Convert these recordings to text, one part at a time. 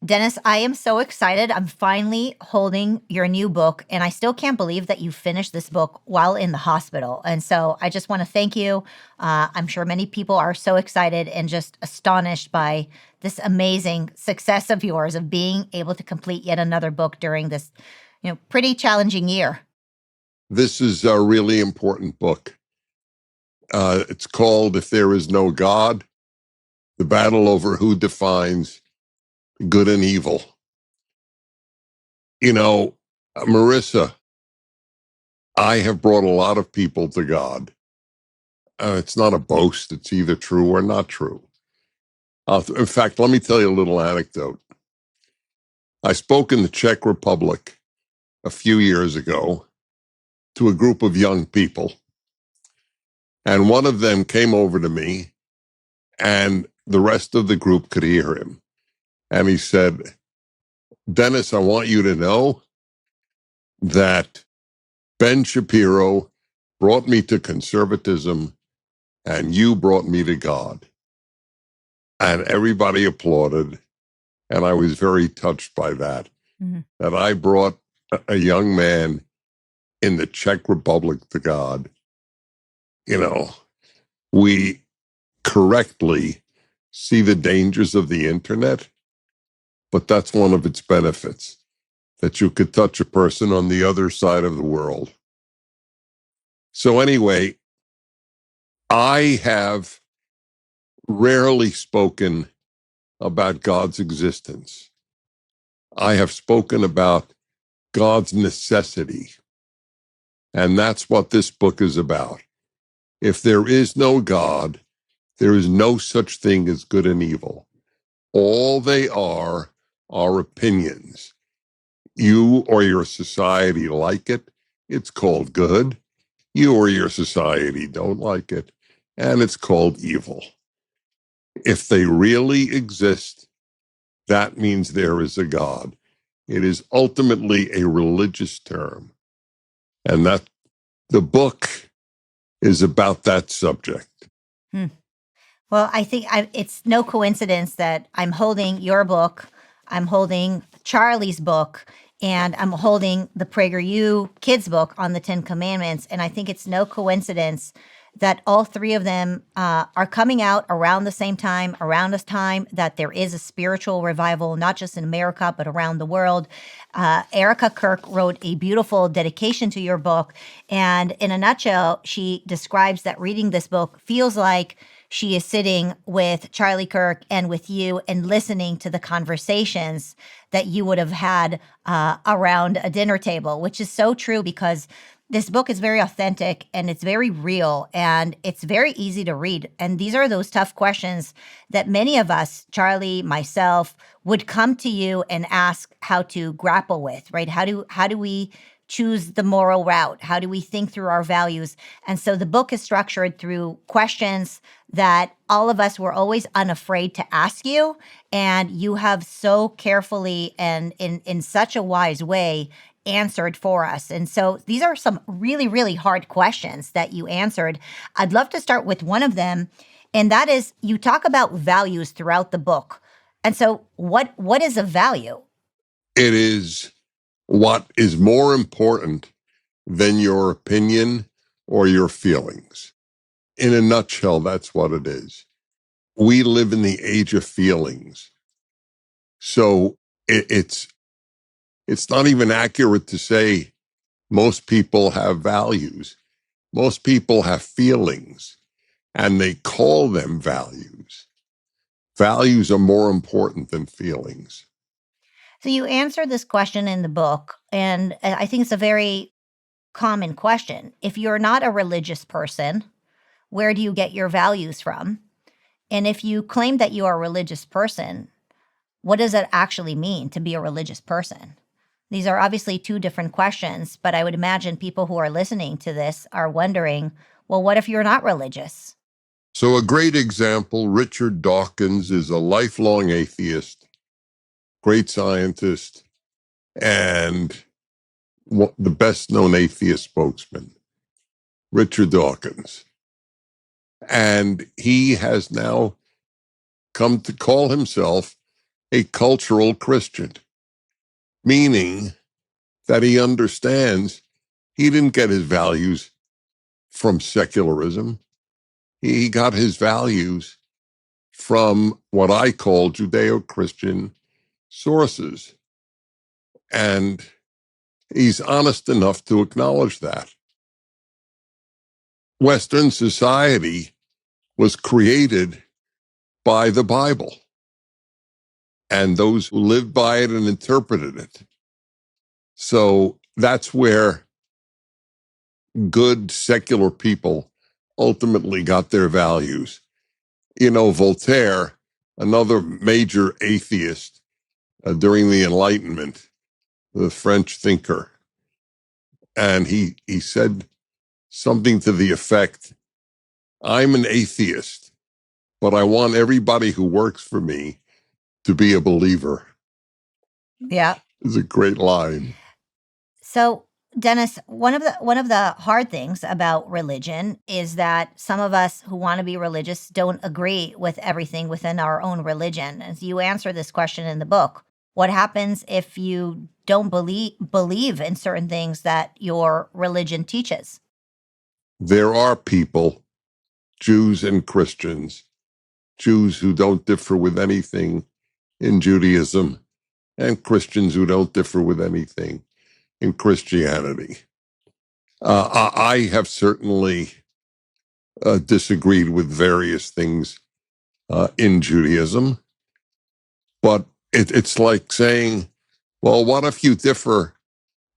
Dennis, I am so excited. I'm finally holding your new book, and I still can't believe that you finished this book while in the hospital. And so I just want to thank you. I'm sure many people are so excited and just astonished by this amazing success of yours of being able to complete yet another book during this, pretty challenging year. This is a really important book. It's called If There Is No God, The Battle Over Who Defines Good and Evil. Marissa, I have brought a lot of people to God. It's not a boast. It's either true or not true. In fact, let me tell you a little anecdote. I spoke in the Czech Republic a few years ago to a group of young people, and one of them came over to me, and the rest of the group could hear him. And he said, "Dennis, I want you to know that Ben Shapiro brought me to conservatism and you brought me to God." And everybody applauded. And I was very touched by that, that I brought a young man in the Czech Republic to God. We correctly see the dangers of the internet, but that's one of its benefits, that you could touch a person on the other side of the world. So anyway, I have rarely spoken about God's existence. I have spoken about God's necessity. And that's what this book is about. If there is no God, there is no such thing as good and evil. All they are opinions. You or your society like it, it's called good. You or your society don't like it, and it's called evil. If they really exist, that means there is a God. It is ultimately a religious term. And that the book is about that subject. Well, I think it's no coincidence that I'm holding your book, I'm holding Charlie's book, and I'm holding the PragerU kids book on the 10 Commandments. And I think it's no coincidence that all three of them are coming out around the same time, around this time that there is a spiritual revival, not just in America, but around the world. Erica Kirk wrote a beautiful dedication to your book. And in a nutshell, she describes that reading this book feels like she is sitting with Charlie Kirk and with you and listening to the conversations that you would have had around a dinner table, which is so true because this book is very authentic and it's very real and it's very easy to read. And these are those tough questions that many of us, Charlie, myself, would come to you and ask how to grapple with, right? How do we choose the moral route? How do we think through our values? And so the book is structured through questions that all of us were always unafraid to ask you. And you have so carefully and in such a wise way answered for us. And so these are some really, really hard questions that you answered. I'd love to start with one of them. And that is, you talk about values throughout the book. And so what is a value? It is what is more important than your opinion or your feelings. In a nutshell, that's what it is. We live in the age of feelings. So it's not even accurate to say most people have values. Most people have feelings, and they call them values. Values are more important than feelings. So you answer this question in the book, and I think it's a very common question. If you're not a religious person, where do you get your values from? And if you claim that you are a religious person, what does it actually mean to be a religious person? These are obviously two different questions, but I would imagine people who are listening to this are wondering, well, what if you're not religious? So a great example, Richard Dawkins is a lifelong atheist, great scientist, and the best-known atheist spokesman, Richard Dawkins. And he has now come to call himself a cultural Christian, meaning that he understands he didn't get his values from secularism. He got his values from what I call Judeo-Christian sources. And he's honest enough to acknowledge that. Western society was created by the Bible and those who lived by it and interpreted it. So that's where good secular people ultimately got their values. You know, Voltaire, another major atheist during the Enlightenment, the French thinker, and he said something to the effect, I'm an atheist, but I want everybody who works for me to be a believer. Yeah. It's a great line. So, Dennis, one of the hard things about religion is that some of us who want to be religious don't agree with everything within our own religion. As you answer this question in the book, what happens if you don't believe in certain things that your religion teaches? There are people, Jews and Christians, Jews who don't differ with anything in Judaism, and Christians who don't differ with anything in Christianity. I have certainly disagreed with various things in Judaism, but it's like saying, well, what if you differ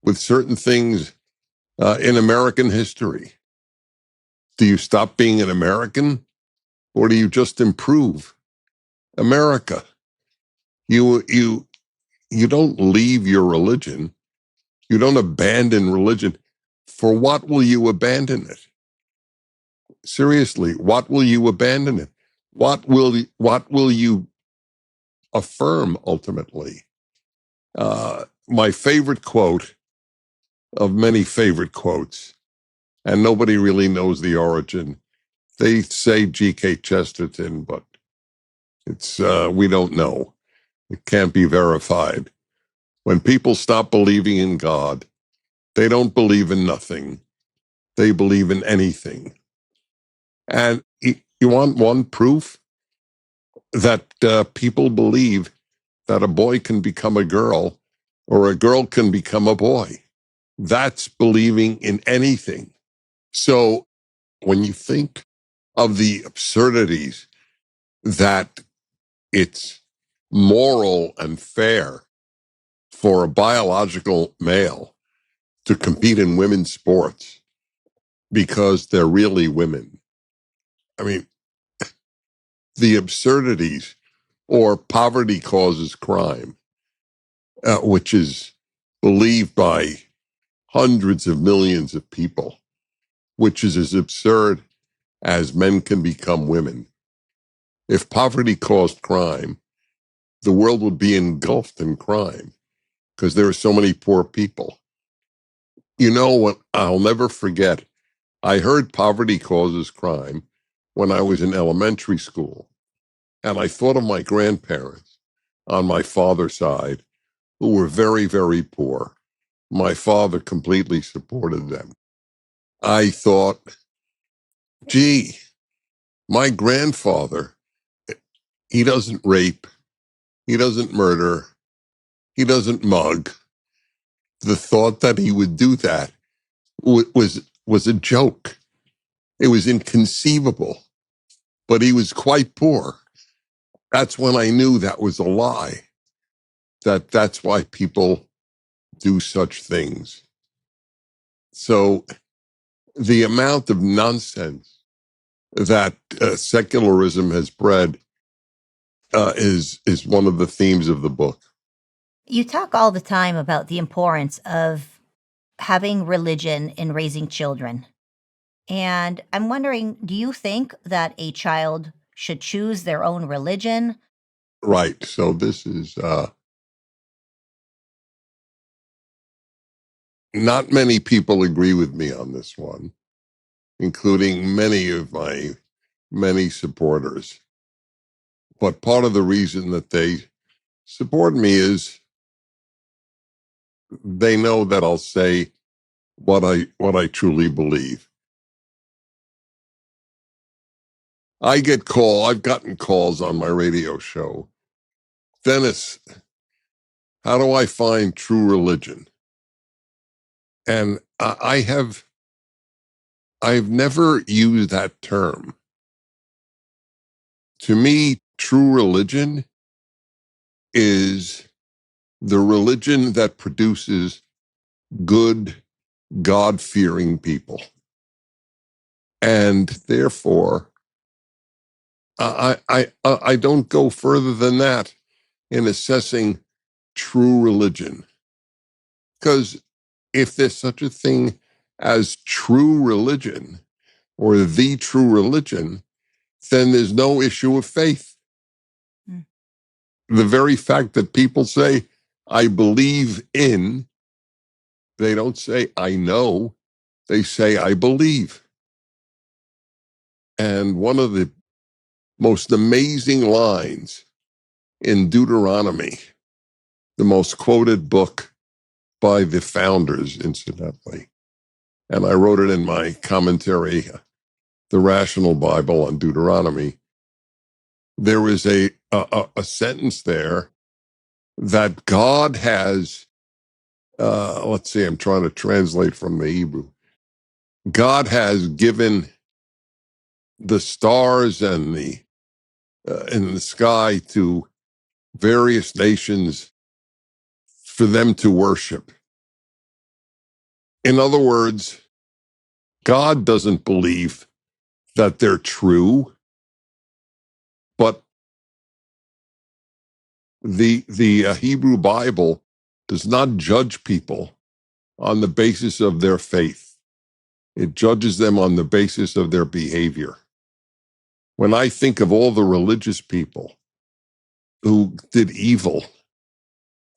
with certain things in American history? Do you stop being an American, or do you just improve America? You don't leave your religion. You don't abandon religion. For what will you abandon it? Seriously, what will you abandon it? What will you affirm ultimately? My favorite quote of many favorite quotes, and nobody really knows the origin. They say G.K. Chesterton, but it's we don't know. It can't be verified. When people stop believing in God, they don't believe in nothing. They believe in anything. And you want one proof that people believe that a boy can become a girl or a girl can become a boy. That's believing in anything. So when you think of the absurdities that it's moral and fair for a biological male to compete in women's sports because they're really women. I mean, the absurdities, or poverty causes crime, which is believed by hundreds of millions of people, which is as absurd as men can become women. If poverty caused crime, the world would be engulfed in crime because there are so many poor people. You know what? I'll never forget. I heard poverty causes crime when I was in elementary school. And I thought of my grandparents on my father's side who were very, very poor. My father completely supported them. I thought, gee, my grandfather, he doesn't rape, he doesn't murder, he doesn't mug. The thought that he would do that was a joke. It was inconceivable, but he was quite poor. That's when I knew that was a lie, that's why people do such things. So the amount of nonsense that secularism has bred is one of the themes of the book. You talk all the time about the importance of having religion in raising children. And I'm wondering, do you think that a child should choose their own religion? Right. So this is not many people agree with me on this one, including many of my many supporters. But part of the reason that they support me is they know that I'll say what I truly believe. I've gotten calls on my radio show. Dennis, how do I find true religion? And I've never used that term. To me, true religion is the religion that produces good, God-fearing people. And therefore, I don't go further than that in assessing true religion. Because if there's such a thing as true religion or the true religion, then there's no issue of faith. Mm. The very fact that people say, I believe in, they don't say, I know, they say, I believe. And one of the most amazing lines in Deuteronomy, the most quoted book by the founders, incidentally, and I wrote it in my commentary, The Rational Bible on Deuteronomy. There is a sentence there that God has, let's see, I'm trying to translate from the Hebrew. God has given the stars and in the sky to various nations for them to worship. In other words, God doesn't believe that they're true, but the Hebrew Bible does not judge people on the basis of their faith. It judges them on the basis of their behavior. When I think of all the religious people who did evil,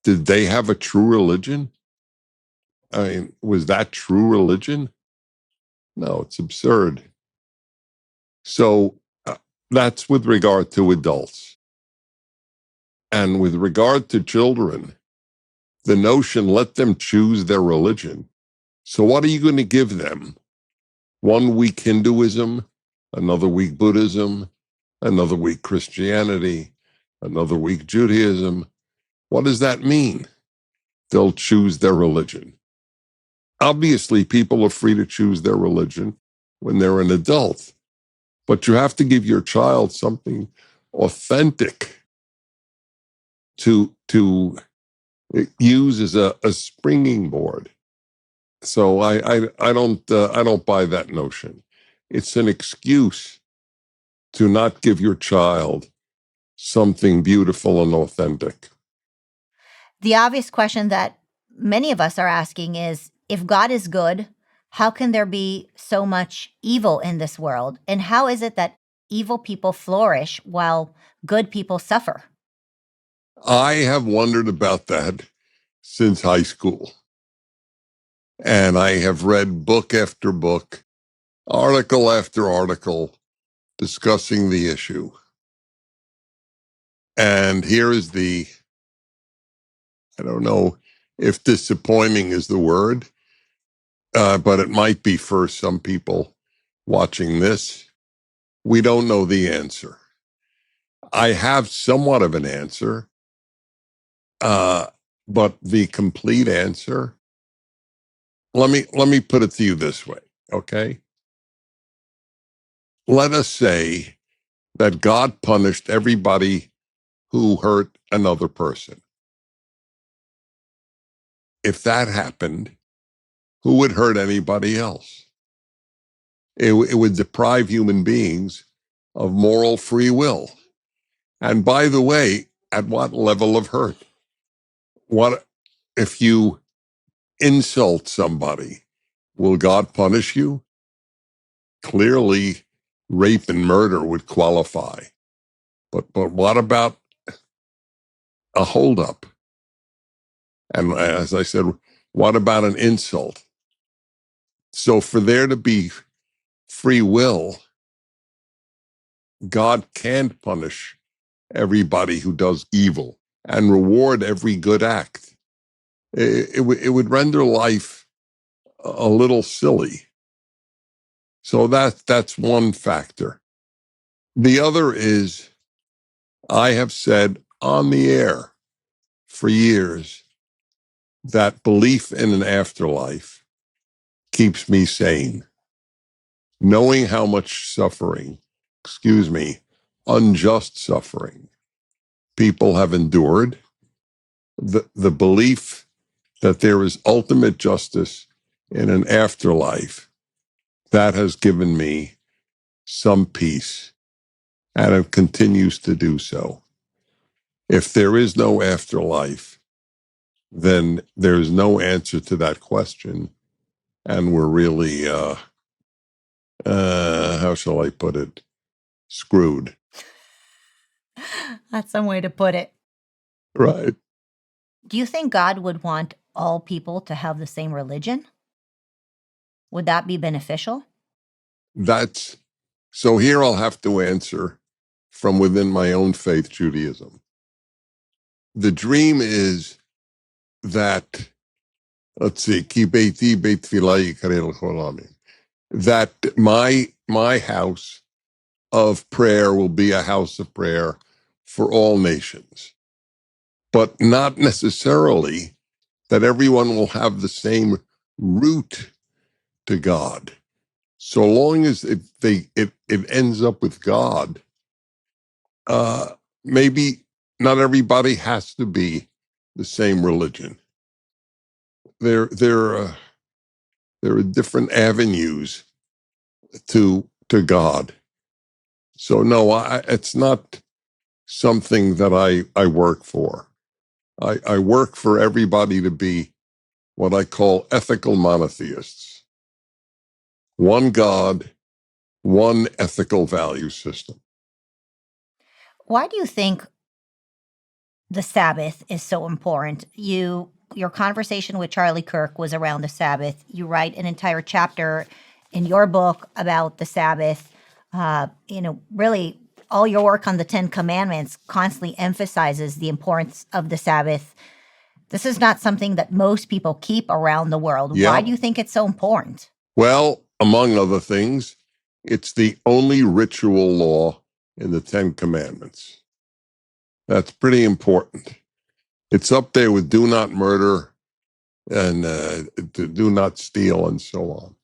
did they have a true religion? I mean, was that true religion? No, it's absurd. So that's with regard to adults. And with regard to children, the notion, let them choose their religion. So what are you going to give them? 1 week Hinduism, another week Buddhism, another week Christianity, another week Judaism. What does that mean? They'll choose their religion. Obviously, people are free to choose their religion when they're an adult, but you have to give your child something authentic to use as a springing board. So I don't buy that notion. It's an excuse to not give your child something beautiful and authentic. The obvious question that many of us are asking is, if God is good, how can there be so much evil in this world? And how is it that evil people flourish while good people suffer? I have wondered about that since high school. And I have read book after book, article after article discussing the issue. And here is I don't know if disappointing is the word, but it might be for some people watching this. We don't know the answer. I have somewhat of an answer, but the complete answer, let me put it to you this way, okay? Let us say that God punished everybody who hurt another person. If that happened, who would hurt anybody else? It would deprive human beings of moral free will. And by the way, at what level of hurt? What if you insult somebody? Will God punish you? Clearly, rape and murder would qualify. But what about a holdup? And as I said, what about an insult? So for there to be free will, God can't punish everybody who does evil. and reward every good act. It would render life a little silly. So that's one factor. The other is, I have said on the air for years that belief in an afterlife keeps me sane. Knowing how much unjust suffering people have endured, the belief that there is ultimate justice in an afterlife, that has given me some peace, and it continues to do so. If there is no afterlife, then there's no answer to that question, and we're really, how shall I put it, screwed. That's some way to put it. Right. Do you think God would want all people to have the same religion? Would that be beneficial? So here I'll have to answer from within my own faith, Judaism. The dream is that, let's see, Ki beiti beit tefillah yikarei l'chol amim, that my house of prayer will be a house of prayer for all nations, but not necessarily that everyone will have the same route to God. So long as it ends up with God, maybe not everybody has to be the same religion. There are different avenues to God. So no, it's not something that I work for. I work for everybody to be what I call ethical monotheists. One God, one ethical value system. Why do you think the Sabbath is so important? Your conversation with Charlie Kirk was around the Sabbath. You write an entire chapter in your book about the Sabbath. Really, all your work on the Ten Commandments constantly emphasizes the importance of the Sabbath. This is not something that most people keep around the world. Yeah. Why do you think it's so important? Well, among other things, it's the only ritual law in the Ten Commandments. That's pretty important. It's up there with do not murder and do not steal and so on.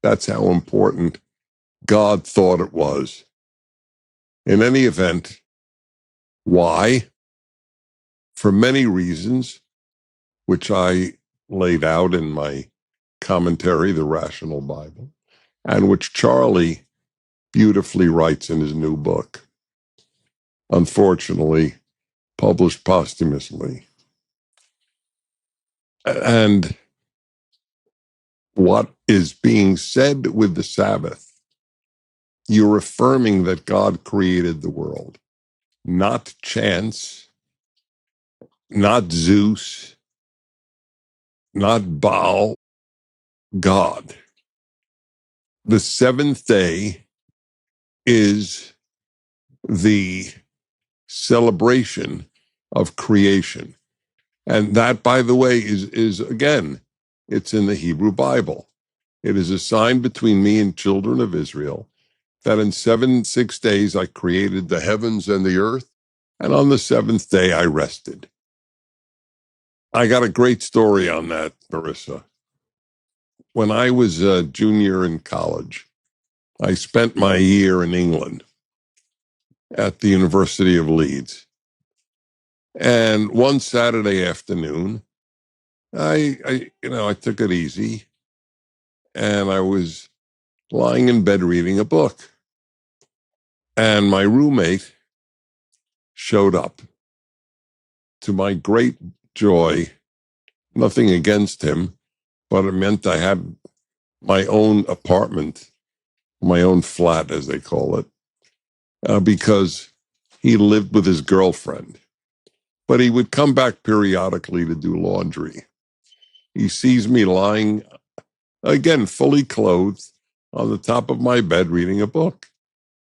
That's how important God thought it was. In any event, why? For many reasons, which I laid out in my commentary, The Rational Bible, and which Charlie beautifully writes in his new book, unfortunately published posthumously. And what is being said with the Sabbath, you're affirming that God created the world, not chance, not Zeus, not Baal, God. The seventh day is the celebration of creation. And that, by the way, is again, it's in the Hebrew Bible. It is a sign between me and children of Israel that in 6 days I created the heavens and the earth, and on the seventh day I rested. I got a great story on that, Marissa. When I was a junior in college, I spent my year in England at the University of Leeds. And one Saturday afternoon, I took it easy, and I was lying in bed reading a book. And my roommate showed up. To my great joy, nothing against him, but it meant I had my own apartment, my own flat, as they call it, because he lived with his girlfriend. But he would come back periodically to do laundry. He sees me lying, again, fully clothed, on the top of my bed reading a book.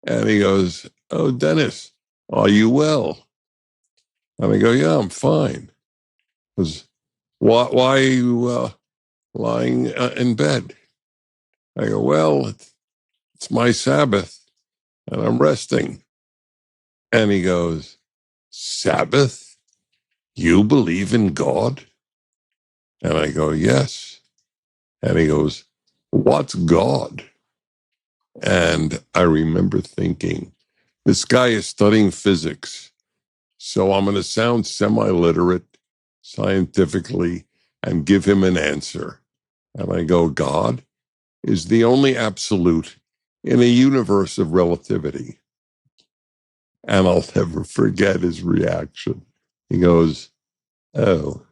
And he goes, "Oh, Dennis, are you well?" And I go, yeah, I'm fine. Because why are you lying in bed? I go, well, it's my Sabbath and I'm resting. And he goes, Sabbath? You believe in God? And I go, yes. And he goes, what's God? And I remember thinking, this guy is studying physics. So I'm going to sound semi-literate scientifically and give him an answer. And I go, God is the only absolute in a universe of relativity. And I'll never forget his reaction. He goes, oh.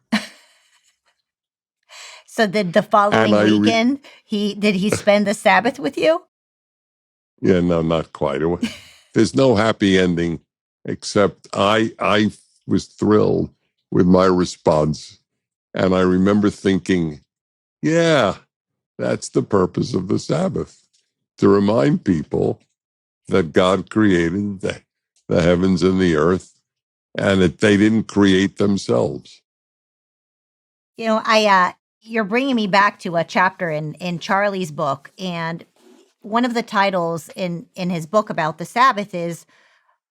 So did the following weekend, did he spend the Sabbath with you? Yeah, no, not quite. There's no happy ending, except I was thrilled with my response. And I remember thinking, yeah, that's the purpose of the Sabbath, to remind people that God created the heavens and the earth and that they didn't create themselves. You know, you're bringing me back to a chapter in Charlie's book, and one of the titles in his book about the Sabbath is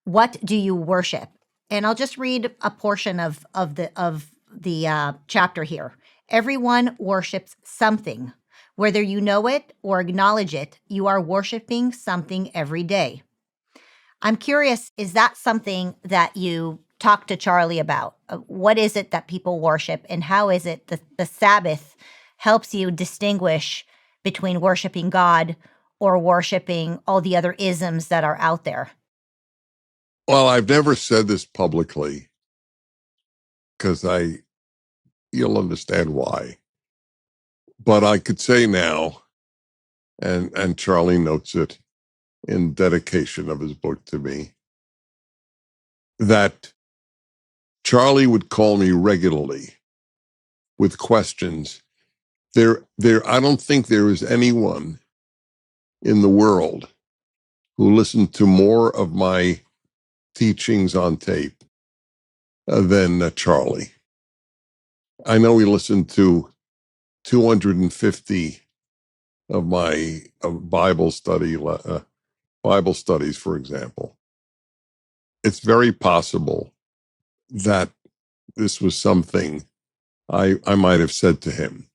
"What do you worship?" And I'll just read a portion of the chapter here. Everyone worships something, whether you know it or acknowledge it. You are worshiping something every day. I'm curious, is that something that you talk to Charlie about? What is it that people worship, and how is it that the Sabbath helps you distinguish between worshiping God or worshiping all the other isms that are out there? Well, I've never said this publicly because you'll understand why. But I could say now, and Charlie notes it in dedication of his book to me, that Charlie would call me regularly with questions. I don't think there is anyone in the world who listened to more of my teachings on tape than Charlie. I know he listened to 250 of my Bible studies, for example. It's very possible that this was something I might have said to him.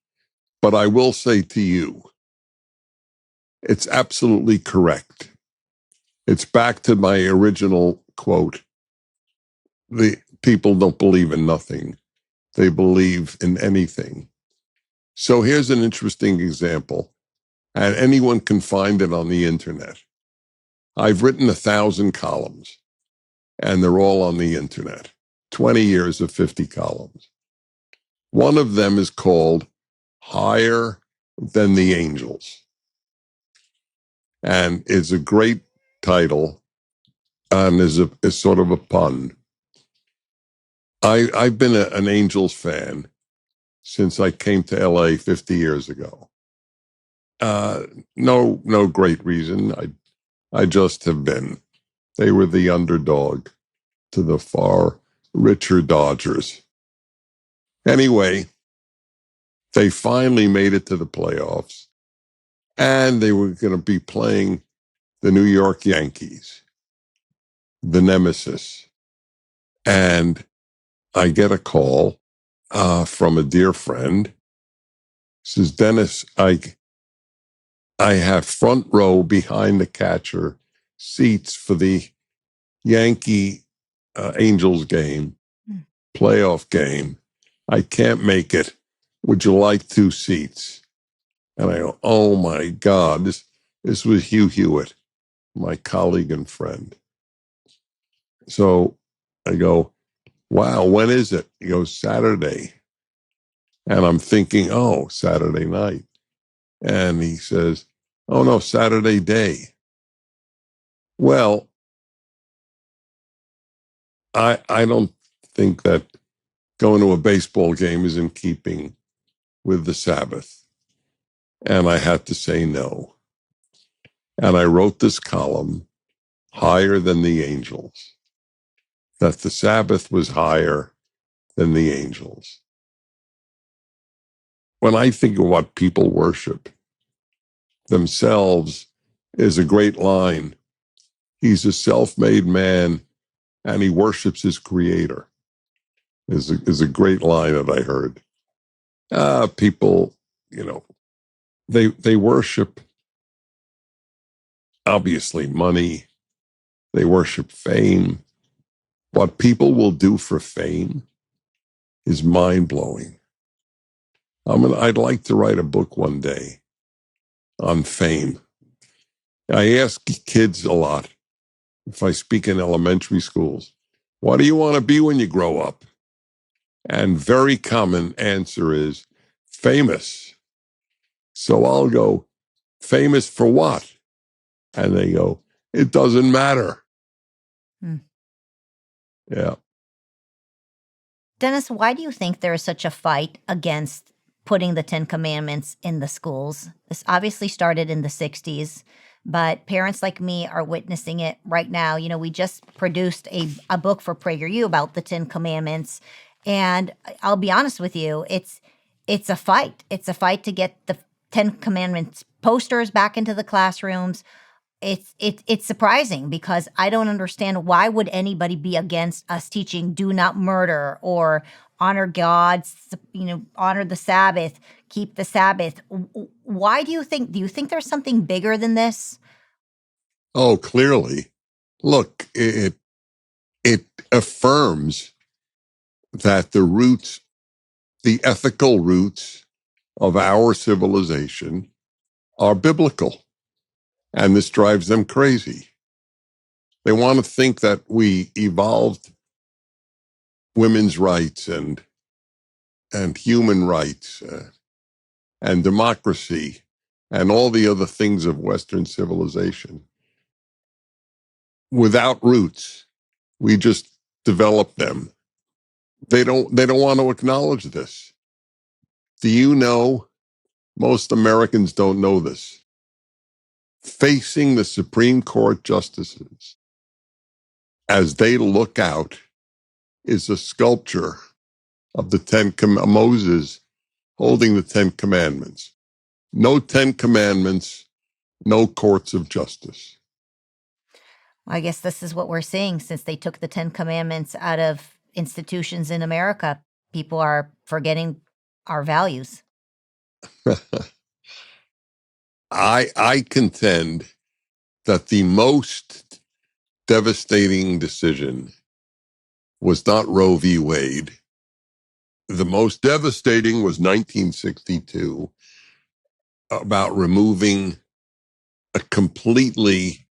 But I will say to you, it's absolutely correct. It's back to my original quote. The people don't believe in nothing. They believe in anything. So here's an interesting example, and anyone can find it on the internet. I've written 1,000 columns, and they're all on the internet. 20 years of 50 columns. One of them is called Higher Than the Angels, and it's a great title and is sort of a pun. I've been an Angels fan since I came to LA 50 years ago. No great reason. I just have been. They were the underdog to the far richer Dodgers. Anyway, they finally made it to the playoffs, and they were going to be playing the New York Yankees, the nemesis. And I get a call from a dear friend. Says, Dennis, I have front row behind the catcher seats for the Yankee Angels game, playoff game. I can't make it. Would you like 2 seats? And I go, oh my God, this was Hugh Hewitt, my colleague and friend. So I go, wow, when is it? He goes, Saturday. And I'm thinking, oh, Saturday night. And he says, oh no, Saturday day. Well, I don't think that going to a baseball game is in keeping with the Sabbath. And I had to say no. And I wrote this column, Higher Than the Angels. that the Sabbath was higher than the angels. When I think of what people worship, themselves is a great line. He's a self-made man, and he worships his creator, is a great line that I heard. People, they worship, obviously, money. They worship fame. What people will do for fame is mind-blowing. I'd like to write a book one day on fame. I ask kids a lot, if I speak in elementary schools, what do you want to be when you grow up? And very common answer is famous. So I'll go, famous for what? And they go, it doesn't matter. Yeah. Dennis, why do you think there is such a fight against putting the Ten Commandments in the schools? This obviously started in the 60s, but parents like me are witnessing it right now. We just produced a book for PragerU about the Ten Commandments, and I'll be honest with you, it's a fight. It's a fight to get the Ten Commandments posters back into the classrooms. It's surprising because I don't understand, why would anybody be against us teaching do not murder or honor God, honor the Sabbath, keep the Sabbath. Why do you think there's something bigger than this? Oh, clearly. Look, it affirms that the ethical roots of our civilization are biblical. And this drives them crazy. They want to think that we evolved women's rights and human rights and democracy and all the other things of Western civilization without roots. We just developed them. They don't want to acknowledge this. Do you know? Most Americans don't know this. Facing the Supreme Court justices as they look out is a sculpture of the Moses holding the 10 Commandments. No 10 Commandments, no courts of justice. I guess this is what we're seeing since they took the Ten Commandments out of institutions in America. People are forgetting our values. I contend that the most devastating decision was not Roe v. Wade. The most devastating was 1962, about removing a completely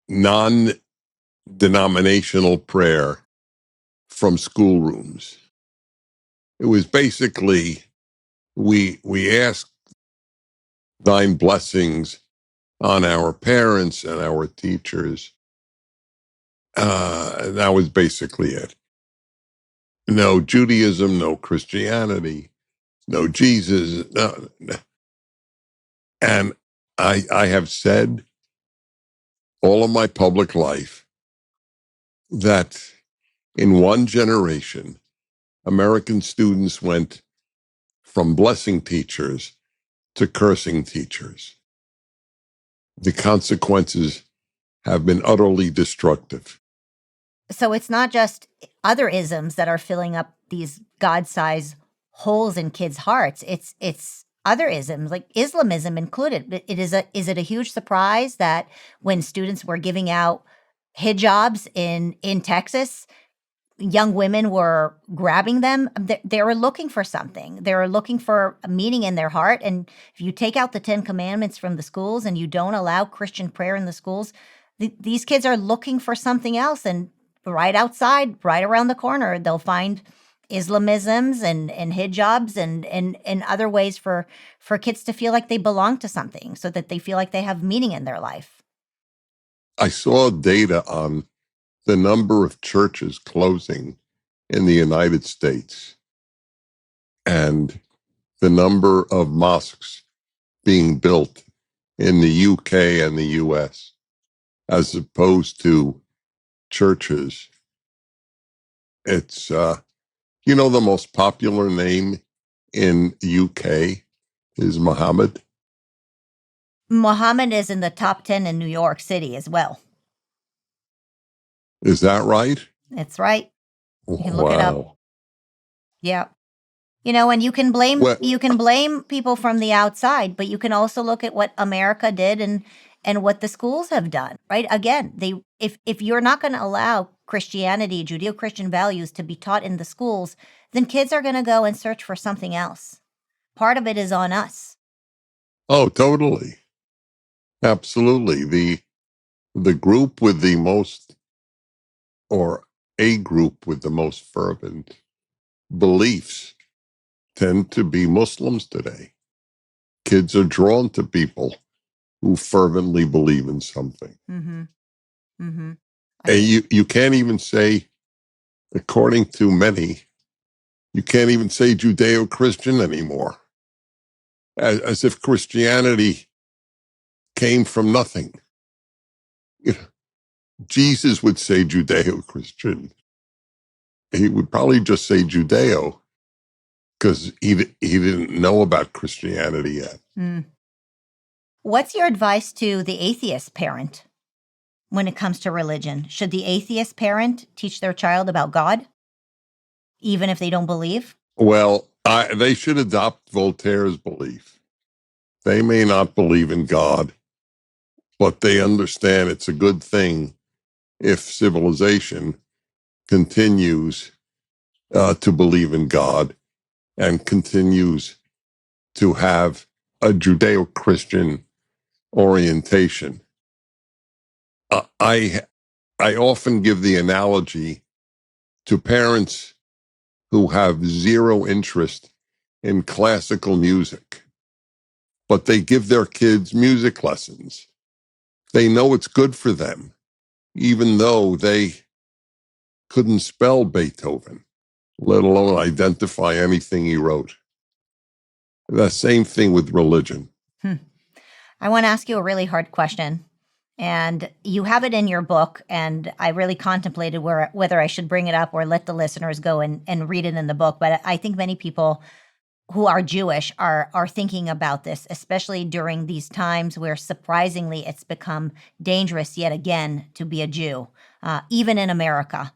non-denominational prayer from schoolrooms. It was basically, we asked 9 blessings on our parents and our teachers. That was basically it. No Judaism, no Christianity, no Jesus. No. And I have said all of my public life that in one generation, American students went from blessing teachers to cursing teachers. The consequences have been utterly destructive. So it's not just other isms that are filling up these God-sized holes in kids' hearts. It's other isms, like Islamism included. Is it a huge surprise that when students were giving out hijabs in Texas, young women were grabbing them? They were looking for something. They were looking for a meaning in their heart. And if you take out the 10 Commandments from the schools and you don't allow Christian prayer in the schools, these kids are looking for something else. And right outside, right around the corner, they'll find Islamisms and hijabs and other ways for kids to feel like they belong to something, so that they feel like they have meaning in their life. I saw data on the number of churches closing in the United States and the number of mosques being built in the UK and the US, as opposed to churches It's, the most popular name in UK is Muhammad. Muhammad is in the top 10 in New York City as well. Is that right? That's right. You can look it up. Wow. Yeah. And you can blame Well, people from the outside, but you can also look at what America did and what the schools have done, right? Again, if you're not going to allow Christianity, Judeo-Christian values to be taught in the schools, then kids are going to go and search for something else. Part of it is on us. oh, totally. Absolutely. The group with the most, or a group with the most fervent beliefs tend to be Muslims today. Kids are drawn to people who fervently believe in something. Mm-hmm. Mm-hmm. And you can't even say, according to many, you can't even say Judeo-Christian anymore, as if Christianity came from nothing. You know, Jesus would say Judeo-Christian. He would probably just say Judeo because he didn't know about Christianity yet. Mm. What's your advice to the atheist parent when it comes to religion? Should the atheist parent teach their child about God, even if they don't believe? Well, they should adopt Voltaire's belief. They may not believe in God, but they understand it's a good thing if civilization continues to believe in God and continues to have a Judeo-Christian orientation. I often give the analogy to parents who have zero interest in classical music, but they give their kids music lessons. They know it's good for them, even though they couldn't spell Beethoven, let alone identify anything he wrote. The same thing with religion. I want to ask you a really hard question. And you have it in your book, and I really contemplated whether I should bring it up or let the listeners go and read it in the book. But I think many people who are Jewish are thinking about this, especially during these times where surprisingly it's become dangerous yet again to be a Jew, even in America.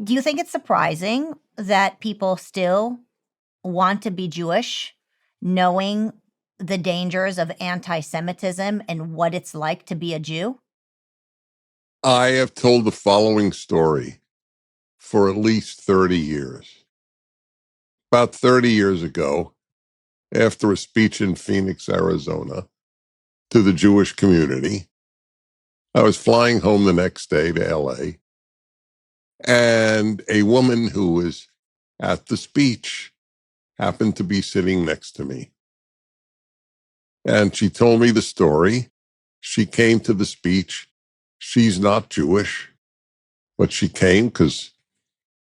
Do you think it's surprising that people still want to be Jewish, knowing the dangers of anti-Semitism and what it's like to be a Jew? I have told the following story for at least 30 years. About 30 years ago, after a speech in Phoenix, Arizona, to the Jewish community, I was flying home the next day to LA, and a woman who was at the speech happened to be sitting next to me. And she told me the story. She came to the speech. She's not Jewish, but she came because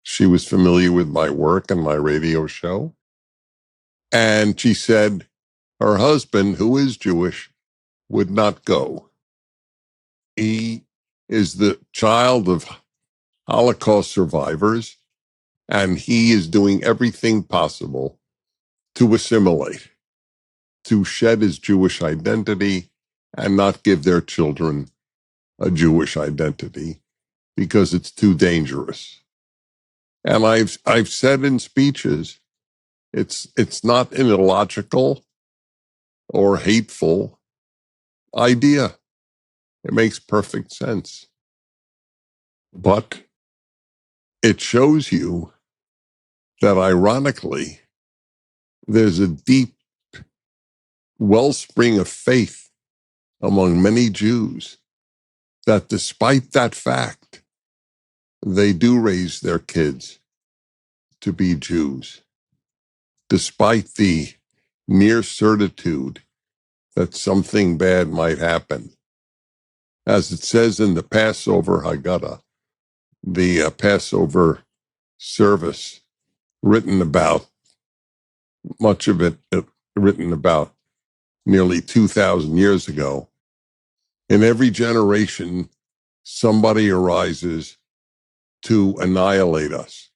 she was familiar with my work and my radio show. And she said her husband, who is Jewish, would not go. He is the child of Holocaust survivors, and he is doing everything possible to assimilate, to shed his Jewish identity and not give their children a Jewish identity because it's too dangerous. And I've said in speeches, it's not an illogical or hateful idea. It makes perfect sense. But it shows you that ironically, there's a deep wellspring of faith among many Jews that despite that fact, they do raise their kids to be Jews, despite the near certitude that something bad might happen. As it says in the Passover Haggadah, the Passover service written about, much of it written about nearly 2,000 years ago. In every generation, somebody arises to annihilate us,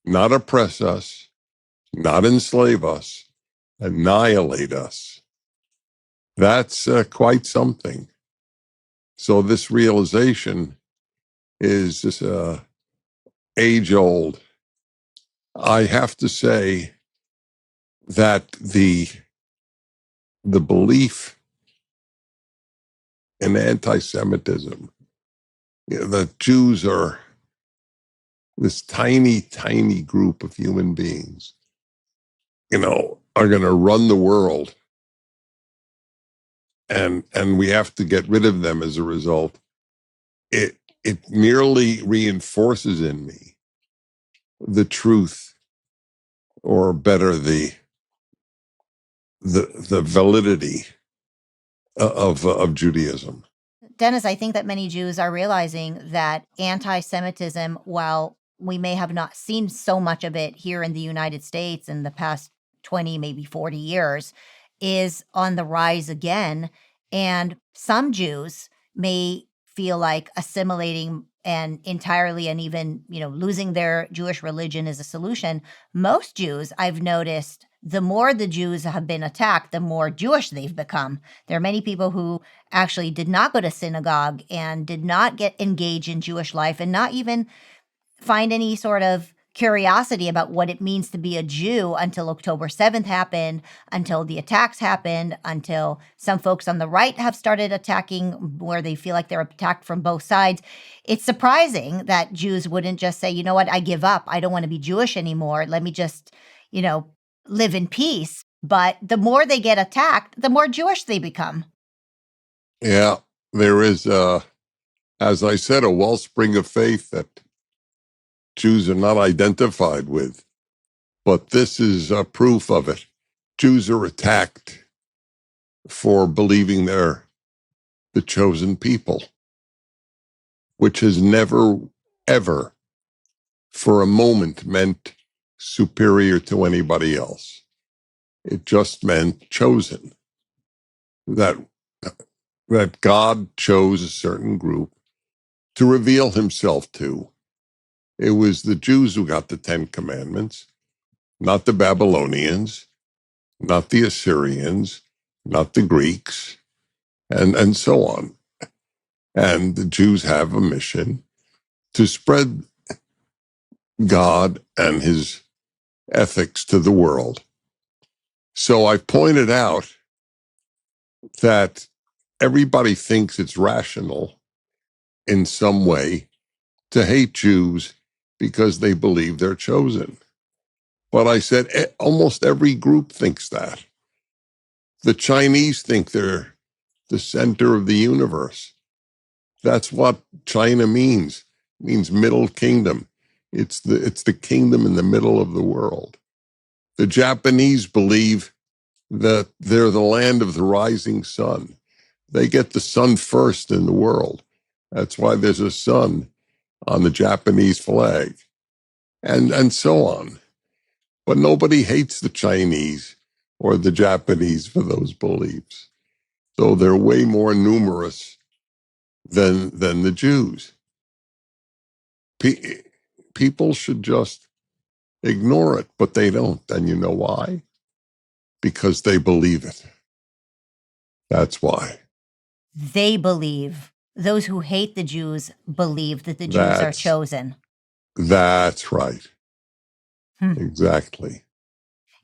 not oppress us, not enslave us, annihilate us. That's quite something. So this realization is this age old. I have to say that the belief in anti-Semitism, that Jews are this tiny, tiny group of human beings, are going to run the world, and we have to get rid of them as a result. It merely reinforces in me the truth, or better, the validity of Judaism. Dennis, I think that many Jews are realizing that anti Semitism, while we may have not seen so much of it here in the United States in the past 20, maybe 40 years, is on the rise again. And some Jews may feel like assimilating and entirely and even, losing their Jewish religion is a solution. Most Jews, I've noticed, the more the Jews have been attacked, the more Jewish they've become. There are many people who actually did not go to synagogue and did not get engaged in Jewish life and not even find any sort of curiosity about what it means to be a Jew until October 7th happened, until the attacks happened, until some folks on the right have started attacking where they feel like they're attacked from both sides. It's surprising that Jews wouldn't just say, you know what, I give up. I don't want to be Jewish anymore. Let me just, live in peace. But the more they get attacked, the more Jewish they become. Yeah, there is, as I said, a wellspring of faith that Jews are not identified with. But this is proof of it. Jews are attacked for believing they're the chosen people, which has never, ever, for a moment, meant superior to anybody else. It just meant chosen. That God chose a certain group to reveal himself to. It was the Jews who got the 10 Commandments, not the Babylonians, not the Assyrians, not the Greeks, and so on. And the Jews have a mission to spread God and his ethics to the world. So I pointed out that everybody thinks it's rational in some way to hate Jews because they believe they're chosen. But I said almost every group thinks that. The Chinese think they're the center of the universe. That's what China means. It means middle kingdom. It's the kingdom in the middle of the world. The Japanese believe that they're the land of the rising sun. They get the sun first in the world. That's why there's a sun on the Japanese flag, and so on. But nobody hates the Chinese or the Japanese for those beliefs. So they're way more numerous than the Jews. People should just ignore it, but they don't. And you know why? Because they believe it. That's why. They believe, those who hate the Jews believe that the Jews are chosen. That's right. Exactly.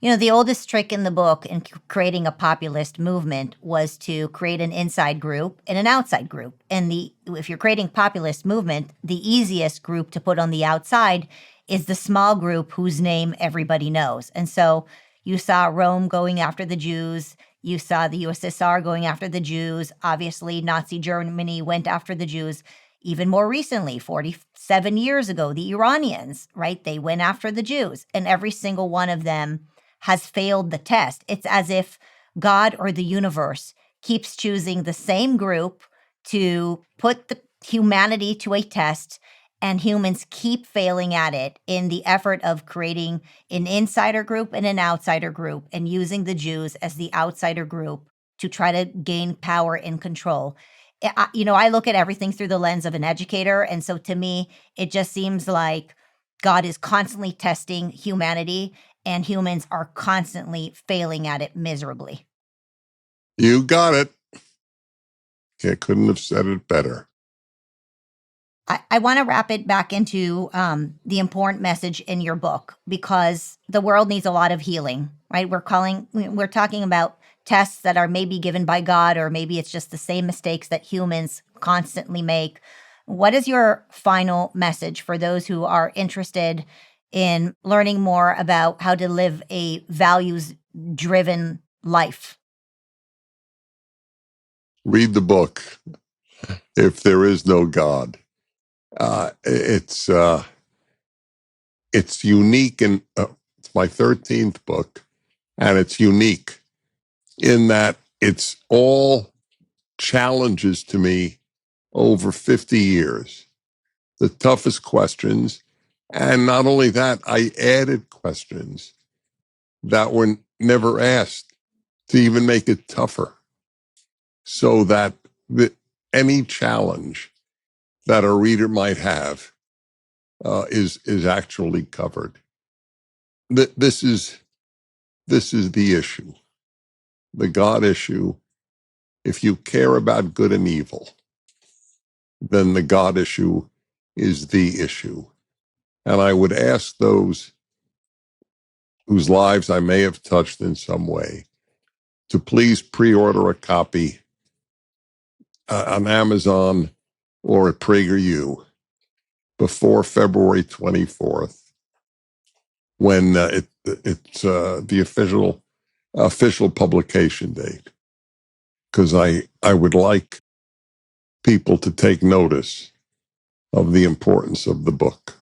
The oldest trick in the book in creating a populist movement was to create an inside group and an outside group. And if you're creating populist movement, the easiest group to put on the outside is the small group whose name everybody knows. And so you saw Rome going after the Jews. You saw the USSR going after the Jews. Obviously, Nazi Germany went after the Jews. Even more recently, 47 years ago, the Iranians, right? They went after the Jews. And every single one of them has failed the test. It's as if God or the universe keeps choosing the same group to put the humanity to a test, and humans keep failing at it in the effort of creating an insider group and an outsider group, and using the Jews as the outsider group to try to gain power and control. I look at everything through the lens of an educator. And so to me, it just seems like God is constantly testing humanity and humans are constantly failing at it miserably. You got it. I couldn't have said it better. I want to wrap it back into the important message in your book because the world needs a lot of healing, right? We're talking about tests that are maybe given by God, or maybe it's just the same mistakes that humans constantly make. What is your final message for those who are interested in learning more about how to live a values driven life? Read the book, If There Is No God. It's unique, and it's my 13th book, and it's unique in that it's all challenges to me over 50 years, the toughest questions. And not only that, I added questions that were never asked to even make it tougher, so that any challenge that a reader might have is actually covered. This is the issue, the God issue. If you care about good and evil, then the God issue is the issue. And I would ask those whose lives I may have touched in some way to please pre-order a copy on Amazon or at PragerU before February 24th, when it's the official publication date. Because I would like people to take notice of the importance of the book.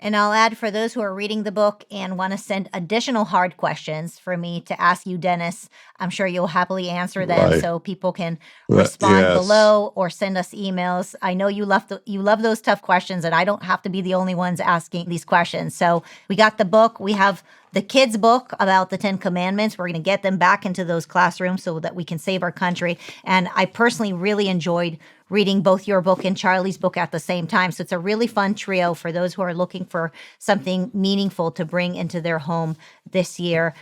And I'll add, for those who are reading the book and want to send additional hard questions for me to ask you, Dennis, I'm sure you'll happily answer them, Right. so people can respond Yes. below or send us emails. I know you love those tough questions, and I don't have to be the only ones asking these questions. So we got the book. We have the kids' book about the 10 Commandments. We're going to get them back into those classrooms so that we can save our country. And I personally really enjoyed reading both your book and Charlie's book at the same time. So it's a really fun trio for those who are looking for something meaningful to bring into their home this year.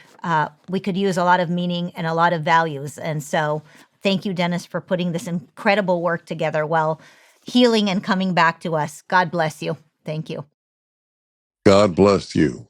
We could use a lot of meaning and a lot of values. And so thank you, Dennis, for putting this incredible work together while healing and coming back to us. God bless you. Thank you. God bless you.